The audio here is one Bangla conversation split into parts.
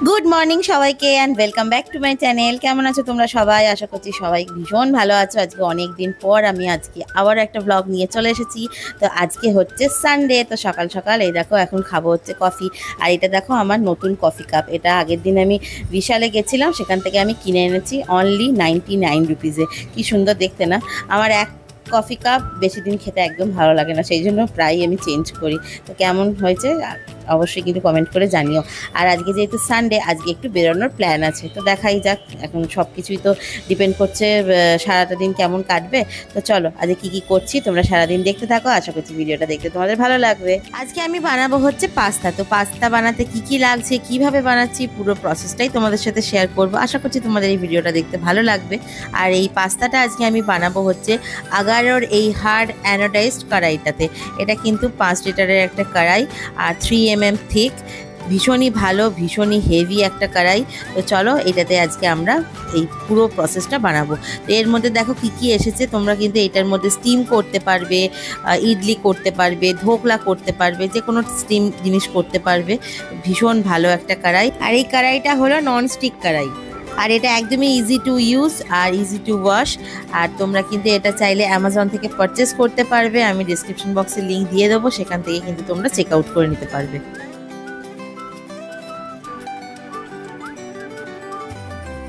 গুড মর্নিং সবাইকে and welcome back to my channel. কেমন আছো তোমরা সবাই? আশা করছি সবাই ভীষণ ভালো আছো। আজকে অনেক দিন পর আমি আজকে আবার একটা ব্লগ নিয়ে চলে এসেছি। তো আজকে হচ্ছে সানডে, তো সকাল সকাল এই দেখো এখন খাবো হচ্ছে কফি। আর এটা দেখো আমার নতুন কফি কাপ। এটা আগের দিন আমি বিশালে গেছিলাম, সেখান থেকে আমি কিনে এনেছি অনলি 99 রুপিসে। কি সুন্দর দেখতে না? আমার এক কফি কাপ বেশি দিন খেতে একদম ভালো লাগে না, সেই জন্য প্রায় আমি চেঞ্জ করি। তো কেমন হয়েছে অবশ্যই কিন্তু কমেন্ট করে জানিও। আর আজকে যেহেতু সানডে, আজকে একটু বেরোনোর প্ল্যান আছে, তো দেখাই যাক। এখন সব কিছুই তো ডিপেন্ড করছে সারাটা দিন কেমন কাটবে। তো চলো আজকে কি কি করছি তোমরা সারাদিন দেখতে থাকো। আশা করছি ভিডিওটা দেখতে তোমাদের ভালো লাগবে। আজকে আমি বানাবো হচ্ছে পাস্তা। তো পাস্তা বানাতে কি কি লাগছে, কিভাবে বানাচ্ছি, পুরো প্রসেসটাই তোমাদের সাথে শেয়ার করবো। আশা করছি তোমাদের এই ভিডিওটা দেখতে ভালো লাগবে। আর এই পাস্তাটা আজকে আমি বানাবো হচ্ছে আগারোর এই হার্ড অ্যানোডাইজড কড়াইটাতে। এটা কিন্তু 5 লিটারের একটা কড়াই আর 3 mm থিক, ভীষণই ভালো, ভীষণই হেভি একটা কড়াই। তো চলো এটাতে আজকে আমরা এই পুরো প্রসেসটা বানাবো। তো এর মধ্যে দেখো কি কি এসেছে। তোমরা কিন্তু এটার মধ্যে স্টিম করতে পারবে, ইডলি করতে পারবে, ধোকলা করতে পারবে, যে কোনো স্টিম জিনিস করতে পারবে। ভীষণ ভালো একটা কড়াই। আর এই কড়াইটা হলো ননস্টিক কড়াই। আর এটা একদমই ইজি টু ইউজ আর ইজি টু ওয়াশ। আর তোমরা কিন্তু এটা চাইলে অ্যামাজন থেকে পারচেস করতে পারবে। আমি ডিসক্রিপশন বক্সে লিঙ্ক দিয়ে দেবো, সেখান থেকে কিন্তু তোমরা চেক আউট করে নিতে পারবে।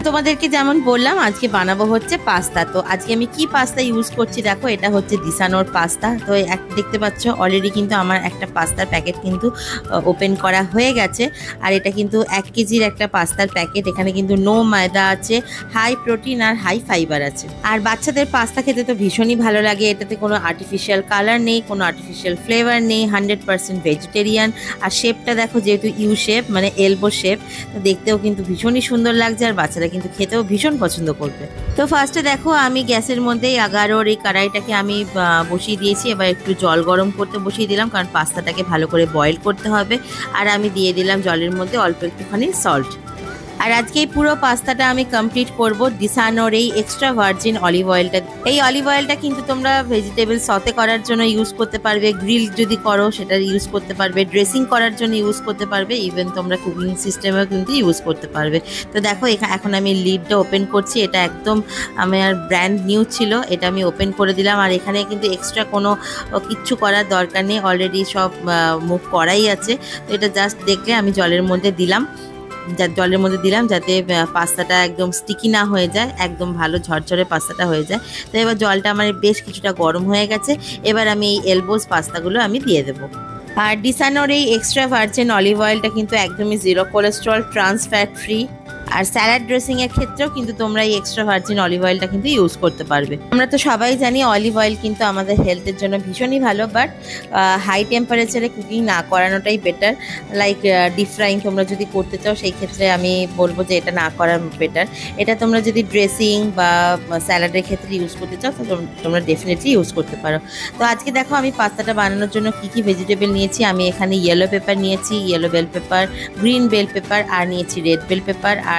তোমাদেরকে যেমন বললাম আজকে বানাবো হচ্ছে পাস্তা। তো আজকে আমি কি পাস্তা ইউজ করছি দেখো, এটা হচ্ছে দিসানোর পাস্তা। তো দেখতে পাচ্ছ অলরেডি কিন্তু আমার একটা পাস্তার প্যাকেট কিন্তু ওপেন করা হয়ে গেছে। আর এটা কিন্তু 1 কেজির একটা পাস্তার প্যাকেট। এখানে কিন্তু নো ময়দা আছে, হাই প্রোটিন আর হাই ফাইবার আছে। আর বাচ্চাদের পাস্তা খেতে তো ভীষণই ভালো লাগে। এটাতে কোনো আর্টিফিশিয়াল কালার নেই, কোনো আর্টিফিশিয়াল ফ্লেভার নেই, 100% ভেজিটেরিয়ান। আর শেপটা দেখো, যেহেতু ইউ শেপ মানে এলবো শেপ, তো দেখতেও কিন্তু ভীষণই সুন্দর লাগছে। আর বাচ্চারা কিন্তু খেতেও ভীষণ পছন্দ করবে। তো ফার্স্টে দেখো আমি গ্যাসের মধ্যেই আগারোর এই কড়াইটাকে আমি বসিয়ে দিয়েছি। এবার একটু জল গরম করতে বসিয়ে দিলাম, কারণ পাস্তাটাকে ভালো করে বয়েল করতে হবে। আর আমি দিয়ে দিলাম জলের মধ্যে অল্প একটুখানি সল্ট। আর আজকে এই পুরো পাস্তাটা আমি কমপ্লিট করব দিসানোর এই এক্সট্রা ভার্জিন অলিভ অয়েলটা। এই অলিভ অয়েলটা কিন্তু তোমরা ভেজিটেবল সতে করার জন্য ইউজ করতে পারবে, গ্রিল যদি করো সেটা ইউজ করতে পারবে, ড্রেসিং করার জন্য ইউজ করতে পারবে, ইভেন তোমরা কুকিং সিস্টেমেও কিন্তু ইউজ করতে পারবে। তো দেখো এখন আমি লিডটা ওপেন করছি। এটা একদম আমার ব্র্যান্ড নিউ ছিল, এটা আমি ওপেন করে দিলাম। আর এখানে কিন্তু এক্সট্রা কোনো কিচ্ছু করার দরকার নেই, অলরেডি সব মুভ করাই আছে। তো এটা জাস্ট দেখলে আমি জলের মধ্যে দিলাম, যাতে পাস্তাটা একদম স্টিকি না হয়ে যায়, একদম ভালো ঝরঝরে পাস্তাটা হয়ে যায়। তো এবার জলটা আমার বেশ কিছুটা গরম হয়ে গেছে। এবার আমি এই এলবোস পাস্তাগুলো আমি দিয়ে দেবো। আর দিসানোর এই এক্সট্রা ভার্জিন অলিভ অয়েলটা কিন্তু একদমই 0 কোলেস্ট্রল, ট্রান্স ফ্যাট ফ্রি। আর স্যালাড ড্রেসিংয়ের ক্ষেত্রেও কিন্তু তোমরা এই এক্সট্রা ভার্জিন অলিভ অয়েলটা কিন্তু ইউজ করতে পারবে। আমরা তো সবাই জানি অলিভ অয়েল কিন্তু আমাদের হেলথের জন্য ভীষণই ভালো, বাট হাই টেম্পারেচারে কুকিং না করানোটাই বেটার। লাইক ডিপ ফ্রাইং তোমরা যদি করতে চাও, সেই ক্ষেত্রে আমি বলবো যে এটা না করা বেটার। এটা তোমরা যদি ড্রেসিং বা স্যালাডের ক্ষেত্রে ইউজ করতে চাও, তো তোমরা ডেফিনেটলি ইউজ করতে পারো। তো আজকে দেখো আমি পাস্তাটা বানানোর জন্য কি কি ভেজিটেবল নিয়েছি। আমি এখানে ইয়েলো পেপার নিয়েছি, yellow bell pepper, green bell pepper, আর নিয়েছি রেড বেল পেপার, আর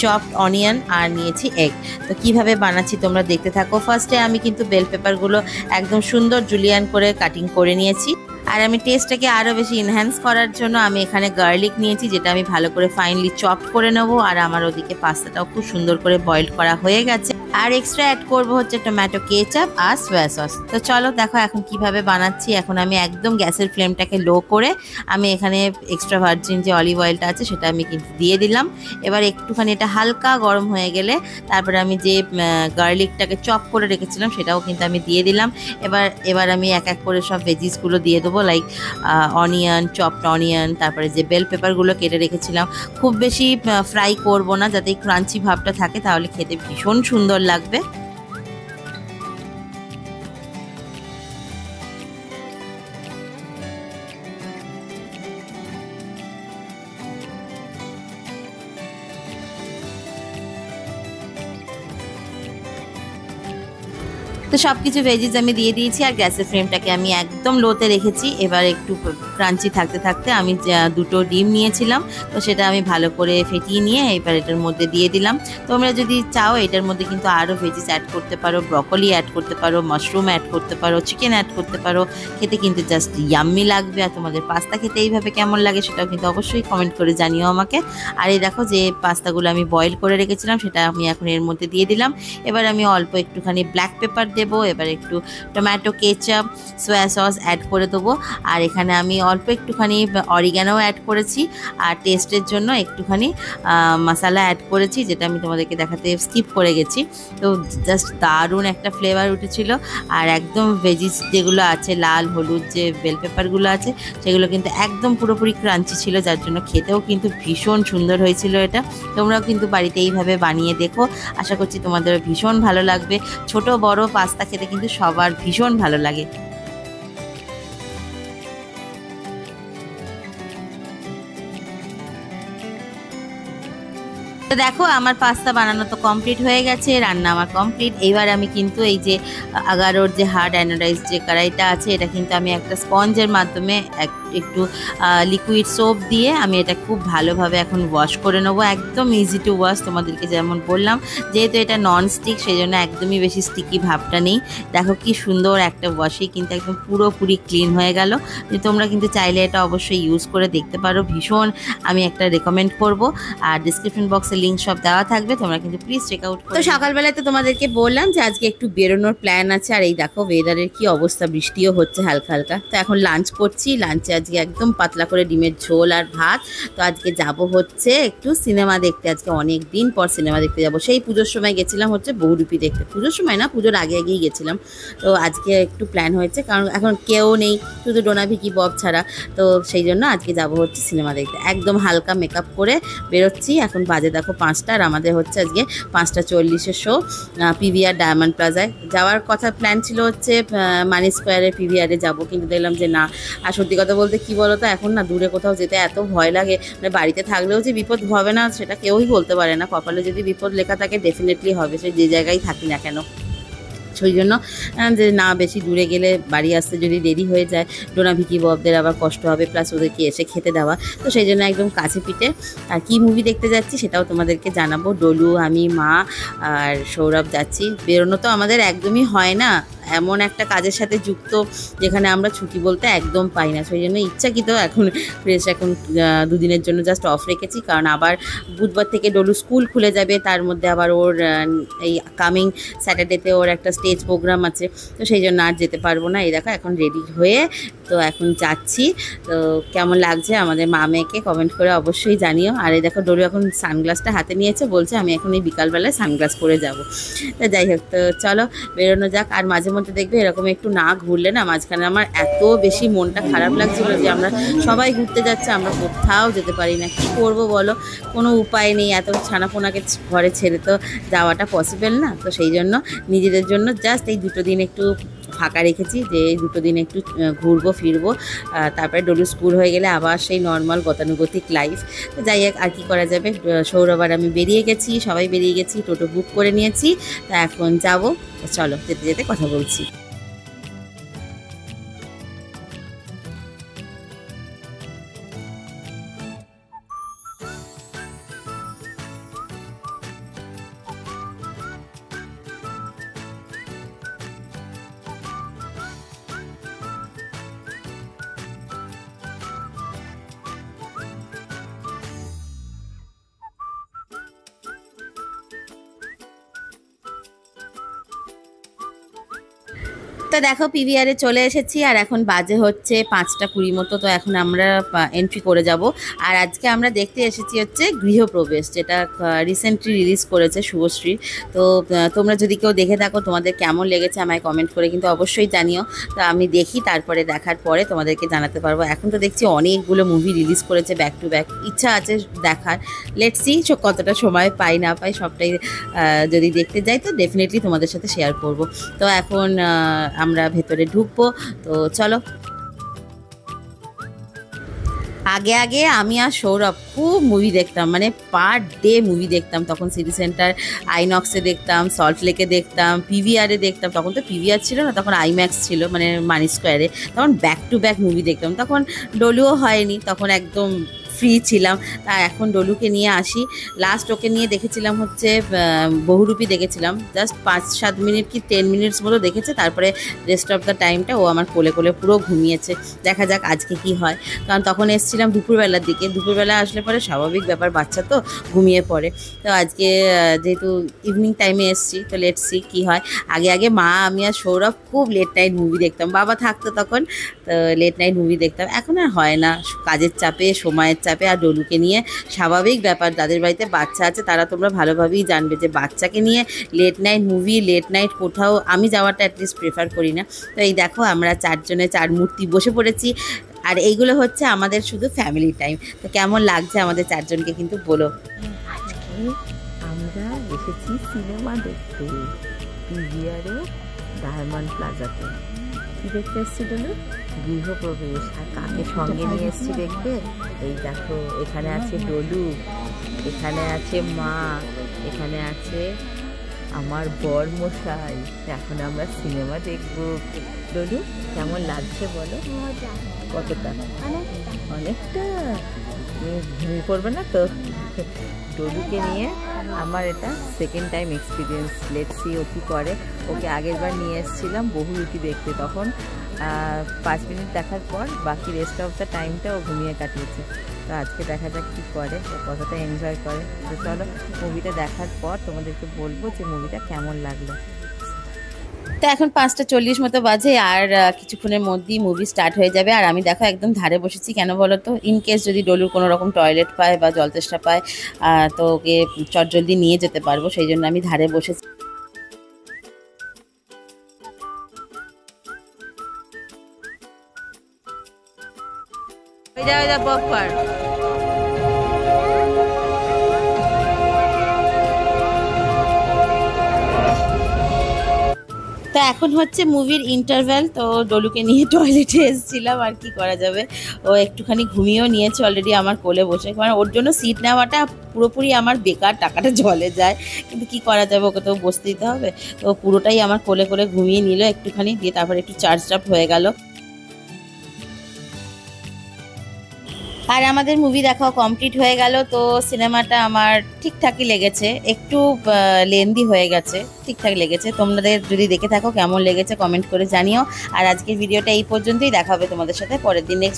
চপড অনিয়ন, আর নিয়েছি এগ। তো কিভাবে বানাচ্ছি তোমরা দেখতে থাকো। ফার্স্টে আমি কিন্তু বেল পেপারগুলো একদম সুন্দর জুলিয়ান করে কাটিং করে নিয়েছি। আর আমি টেস্টটাকে আরও বেশি এনহ্যান্স করার জন্য আমি এখানে গার্লিক নিয়েছি, যেটা আমি ভালো করে ফাইনলি চপ করে নেবো। আর আমার ওদিকে পাস্তাটাও খুব সুন্দর করে বয়েল করা হয়ে গেছে। আর এক্সট্রা অ্যাড করবো হচ্ছে টমেটো কেচাপ আর সোয়া সস। তো চলো দেখো এখন কিভাবে বানাচ্ছি। এখন আমি একদম গ্যাসের ফ্লেমটাকে লো করে আমি এখানে এক্সট্রা ভার্জিন যে অলিভ অয়েলটা আছে সেটা আমি কিন্তু দিয়ে দিলাম। এবার একটুখানি এটা হালকা গরম হয়ে গেলে তারপরে আমি যে গার্লিকটাকে চপ করে রেখেছিলাম সেটাও কিন্তু আমি দিয়ে দিলাম। এবার আমি এক এক করে সব ভেজিসগুলো দিয়ে দেবো, লাইক অনিয়ন, চপড অনিয়ন, তারপরে যে বেল পেপারগুলো কেটে রেখেছিলাম। খুব বেশি ফ্রাই করব না, যাতে ক্রাঞ্চি ভাবটা থাকে, তাহলে খেতে ভীষণ সুন্দর লাগবে। তো সব কিছু ভেজিস আমি দিয়ে দিয়েছি আর গ্যাসের ফ্লেমটাকে আমি একদম লোতে রেখেছি। এবার একটু ক্রাঞ্চি থাকতে থাকতে আমি দুটো ডিম নিয়েছিলাম, তো সেটা আমি ভালো করে ফেটিয়ে নিয়ে এবার এটার মধ্যে দিয়ে দিলাম। তোমরা যদি চাও এটার মধ্যে কিন্তু আরও ভেজিস অ্যাড করতে পারো, ব্রকলি অ্যাড করতে পারো, মাশরুম অ্যাড করতে পারো, চিকেন অ্যাড করতে পারো। খেতে কিন্তু জাস্ট ইয়াম্মি লাগবে। আর তোমাদের পাস্তা খেতে এইভাবে কেমন লাগে সেটাও কিন্তু অবশ্যই কমেন্ট করে জানিও আমাকে। আর এই দেখো যে পাস্তাগুলো আমি বয়েল করে রেখেছিলাম সেটা আমি এখন এর মধ্যে দিয়ে দিলাম। এবার আমি অল্প একটুখানি ব্ল্যাক পেপার দেবো, এবার একটু tomato ketchup, soya sauce add করে দেবো। আর এখানে আমি অল্প একটুখানি অরিগ্যানো অ্যাড করেছি আর টেস্টের জন্য একটুখানি মশলা অ্যাড করেছি, যেটা আমি তোমাদেরকে দেখাতে স্কিপ করে গেছি। তো জাস্ট দারুণ একটা ফ্লেভার উঠেছিল। আর একদম ভেজিস যেগুলো আছে, লাল হলুদ যে বেল পেপারগুলো আছে সেগুলো কিন্তু একদম পুরোপুরি ক্রাঞ্চি ছিল, যার জন্য খেতেও কিন্তু ভীষণ সুন্দর হয়েছিল এটা। তোমরাও কিন্তু বাড়িতে এইভাবে বানিয়ে দেখো, আশা করছি তোমাদের ভীষণ ভালো লাগবে। ছোট বড় পাস্তা খেতে কিন্তু সবার ভীষণ ভালো লাগে। তো দেখো আমার পাস্তা বানানো তো কমপ্লিট হয়ে গেছে, রান্না আমার কমপ্লিট। এইবার আমি কিন্তু এই যে আগারোর যে হার্ড অ্যানোডাইজ যে কড়াইটা আছে, এটা কিন্তু আমি একটা স্পঞ্জের মাধ্যমে একটু লিকুইড সোপ দিয়ে আমি এটা খুব ভালোভাবে এখন ওয়াশ করে নেবো। একদম ইজি টু ওয়াশ, তোমাদেরকে যেমন বললাম, যেহেতু এটা নন স্টিক সেই জন্য একদমই বেশি স্টিকি ভাবটা নেই। দেখো কি সুন্দর একটা ওয়াশেই কিন্তু একদম পুরোপুরি ক্লিন হয়ে গেল। তোমরা কিন্তু চাইলে এটা অবশ্যই ইউজ করে দেখতে পারো, ভীষণ আমি একটা রেকমেন্ড করব। আর ডিসক্রিপশন বক্সে লিঙ্ক সব দেওয়া থাকবে, তোমরা কিন্তু প্লিজ চেক আউট করো। তো সকালবেলায় তো তোমাদেরকে বললাম যে আজকে একটু বেরোনোর প্ল্যান আছে, আর এই দেখো ওয়েদারের কি অবস্থা, বৃষ্টিও হচ্ছে হালকা হালকা। তো এখন লাঞ্চ করছি, লাঞ্চে আজকে একদম পাতলা করে ডিমের ঝোল আর ভাত। তো আজকে যাব হচ্ছে একটু সিনেমা দেখতে, আজকে অনেক দিন পর সিনেমা দেখতে যাব। সেই পুজোর সময় গেছিলাম হচ্ছে বহুরূপী দেখতে, পুজোর সময় না, পুজোর আগে আগেই গেছিলাম। তো আজকে একটু প্ল্যান হয়েছে, কারণ এখন কেউ নেই, শুধু ডোনা ভিকি বব ছাড়া। তো সেই জন্য আজকে যাব হচ্ছে সিনেমা দেখতে, একদম হালকা মেকআপ করে বেরোচ্ছি। এখন বাজে দেখো 5টা, আর আমাদের হচ্ছে আজকে 5:40 শো পিভিআর ডায়মন্ড প্লাজায়। যাওয়ার কথা প্ল্যান ছিল হচ্ছে মানি স্কোয়ারের পিভিআরে যাব, কিন্তু দেখলাম যে না। আর সত্যি কথা বলতে কি বলো তো, এখন না দূরে কোথাও যেতে এত ভয় লাগে। মানে বাড়িতে থাকলেও যে বিপদ হবে না সেটা কেউই বলতে পারে না, কপালে যদি বিপদ লেখা থাকে ডেফিনেটলি হবে, সে যে জায়গায় থাকি না কেন। সেই জন্য যে না, বেশি দূরে গেলে বাড়ি আসতে যদি দেরি হয়ে যায়, ডোনা ভিকি ববদের আবার কষ্ট হবে, প্লাস ওদেরকে এসে খেতে দেওয়া। তো সেই জন্য একদম কাছে পিঠে। আর কি মুভি দেখতে যাচ্ছি সেটাও তোমাদেরকে জানাবো। ডলু, আমি, মা আর সৌরভ যাচ্ছি। বেরোনো তো আমাদের একদমই হয় না, এমন একটা কাজের সাথে যুক্ত যেখানে আমরা ছুটি বলতে একদম পাই না। সেই জন্য ইচ্ছাকৃত এখন এখন 2 দিনের জন্য জাস্ট অফ রেখেছি, কারণ আবার বুধবার থেকে ডলু স্কুল খুলে যাবে। তার মধ্যে আবার ওর এই কামিং স্যাটারডেতে ওর একটা স্টেজ প্রোগ্রাম আছে, তো সেই জন্য আর যেতে পারবো না। এই দেখো এখন রেডি হয়ে তো এখন যাচ্ছি। তো কেমন লাগছে আমাদের মা মেয়েকে কমেন্ট করে অবশ্যই জানিও। আর এই দেখো ডলু এখন সানগ্লাসটা হাতে নিয়েছে, বলছে আমি এখন এই বিকালবেলায় সানগ্লাস পরে যাব। তো যাই হোক, তো চলো বেরোনো যাক। আর মাঝে মধ্যে দেখবে এরকম একটু না ঘুরলে না, মাঝখানে আমার এত বেশি মনটা খারাপ লাগছিল যে আমরা সবাই ঘুরতে যাচ্ছে, আমরা কোথাও যেতে পারি না। কী করবো বলো, কোনো উপায় নেই, এত ছানাপোনাকে ঘরে ছেড়ে তো যাওয়াটা পসিবল না। তো সেই জন্য নিজেদের জন্য জাস্ট এই 2 দিন একটু ফাঁকা রেখেছি, যে এই 2 দিন একটু ঘুরবো ফিরবো, তারপরে ডলু স্কুল হয়ে গেলে আবার সেই নর্মাল গতানুগতিক লাইফ। তো যাই হোক, আর কি করা যাবে। সৌরভ আর আমি বেরিয়ে গেছি, সবাই বেরিয়ে গেছি, টোটো বুক করে নিয়েছি। তা এখন যাবো, চলো যেতে যেতে কথা বলছি। তো দেখো পিভিআরে চলে এসেছি, আর এখন বাজে হচ্ছে 5:20 মতো। তো এখন আমরা এন্ট্রি করে যাব। আর আজকে আমরা দেখতে এসেছি হচ্ছে গৃহপ্রবেশ, যেটা রিসেন্টলি রিলিজ করেছে শুভশ্রী। তো তোমরা যদি কেউ দেখে থাকো, তোমাদের কেমন লেগেছে আমায় কমেন্ট করে কিন্তু অবশ্যই জানিও। তো আমি দেখি, তারপরে দেখার পরে তোমাদেরকে জানাতে পারবো। এখন তো দেখছি অনেকগুলো মুভি রিলিজ করেছে ব্যাক টু ব্যাক, ইচ্ছা আছে দেখার। লেটস সি কতটা সময় পাই না পাই, সবটাই যদি দেখতে যাই তো ডেফিনেটলি তোমাদের সাথে শেয়ার করব। তো এখন আমরা ভেতরে ঢুকবো, তো চলো। আগে আগে আমি আর সৌরভ খুব মুভি দেখতাম, মানে পার ডে মুভি দেখতাম। তখন সিটি সেন্টার আইনক্সে দেখতাম, সল্ট লেকে দেখতাম, পিভিআরে দেখতাম। তখন তো পিভিআর ছিল না, তখন আইম্যাক্স ছিল, মানে মানি স্কোয়ারে। তখন ব্যাক টু ব্যাক মুভি দেখতাম। তখন ডলুও হয়নি, তখন একদম ফ্রি ছিলাম। তা এখন ডলুকে নিয়ে আসি। লাস্ট ওকে নিয়ে দেখেছিলাম হচ্ছে বহুরূপী দেখেছিলাম, জাস্ট 5-7 মিনিট কি 10 মিনিটস মতো দেখেছে। তারপরে রেস্ট অফ দ্য টাইমটা ও আমার কোলে কোলে পুরো ঘুমিয়েছে। দেখা যাক আজকে কি হয়, কারণ তখন এসেছিলাম দুপুরবেলার দিকে। দুপুরবেলা আসলে পরে স্বাভাবিক ব্যাপার, বাচ্চা তো ঘুমিয়ে পড়ে। তো আজকে যেহেতু ইভিনিং টাইমে এসেছি, তো লেটস সি কী হয়। আগে আগে মা, আমি আর সৌরভ খুব লেট নাইট মুভি দেখতাম, বাবা থাকতো তখন, তো লেট নাইট মুভি দেখতাম। এখন আর হয় না, কাজের চাপে, সময়ের চাপে। আর ডলুকে নিয়ে স্বাভাবিক ব্যাপার, যাদের বাড়িতে বাচ্চা আছে তারা তোমরা ভালোভাবেই জানবে যে বাচ্চাকে নিয়ে late night movie, late night কোথাও আমি যাওয়াটা অ্যাটলিস্ট প্রেফার করি না। তো এই দেখো আমরা 4 জনে 4 মূর্তি বসে পড়েছি। আর এইগুলো হচ্ছে আমাদের শুধু ফ্যামিলি টাইম। তো কেমন লাগছে আমাদের 4 জনকে কিন্তু বলো। আজকে আমরা এসেছি সিনেমা দেখতে পিভিআরে ডায়মন্ড প্লাজাতে। কি দেখতে এসছি বলো? গৃহপ্রবেশ। আর কাকে সঙ্গে নিয়ে এসছি দেখতে? এই দেখো, এখানে আছে ডলু, এখানে আছে মা, এখানে আছে আমার বর মশাই। এখন আমরা সিনেমা দেখবো। ডলু কেমন লাগছে বলো? কতটা? অনেকটা। ঘুমিয়ে পড়বে না তো? ডলুকে নিয়ে আমার এটা second time experience. Let's see ও কী করে। ওকে আগের বার নিয়ে এসেছিলাম বহুরূপী দেখতে, তখন 5 মিনিট দেখার পর বাকি রেস্ট অফ দ্য টাইমটা ও ঘুমিয়ে কাটিয়েছে। তো আজকে দেখা যাক কী করে, ও কতটা এনজয় করে। তো চলো মুভিটা দেখার পর তোমাদেরকে বলবো যে মুভিটা কেমন লাগলো। তো এখন 5:40 মতো বাজে, আর কিছুক্ষণের মধ্যেই মুভি স্টার্ট হয়ে যাবে। আর আমি দেখো একদম ধারে বসেছি, কেন বলো তো? ইনকেস যদি ডলুর কোনো রকম টয়লেট পায় বা জল তেষ্টা পায়, তো ওকে চটজলদি নিয়ে যেতে পারবো, সেই জন্য আমি ধারে বসেছি। পপকর্ন। তো এখন হচ্ছে মুভির ইন্টারভ্যাল। তো ডলুকে নিয়ে টয়লেটে এসেছিলাম, আর কি করা যাবে। ও একটুখানি ঘুমিয়েও নিয়েছে অলরেডি আমার কোলে বসে, কারণ ওর জন্য সিট নেওয়াটা পুরোপুরি আমার বেকার, টাকাটা জলে যায়। কিন্তু কি করা যাবে, ওকে তো বসতে দিতে হবে। তো পুরোটাই আমার কোলে করে ঘুমিয়ে নিল একটুখানি, দিয়ে তারপর একটু চার্জ আপ হয়ে গেল। আর আমাদের মুভি দেখাও কমপ্লিট হয়ে গেল। তো সিনেমাটা আমার ঠিকঠাকই লেগেছে, একটু লেন্দি হয়ে গেছে, ঠিকঠাক লেগেছে। তোমাদের যদি দেখে থাকো কেমন লেগেছে কমেন্ট করে জানিও। আর আজকের ভিডিওটা এই পর্যন্তই, দেখা হবে তোমাদের সাথে পরের দিন নেক্সট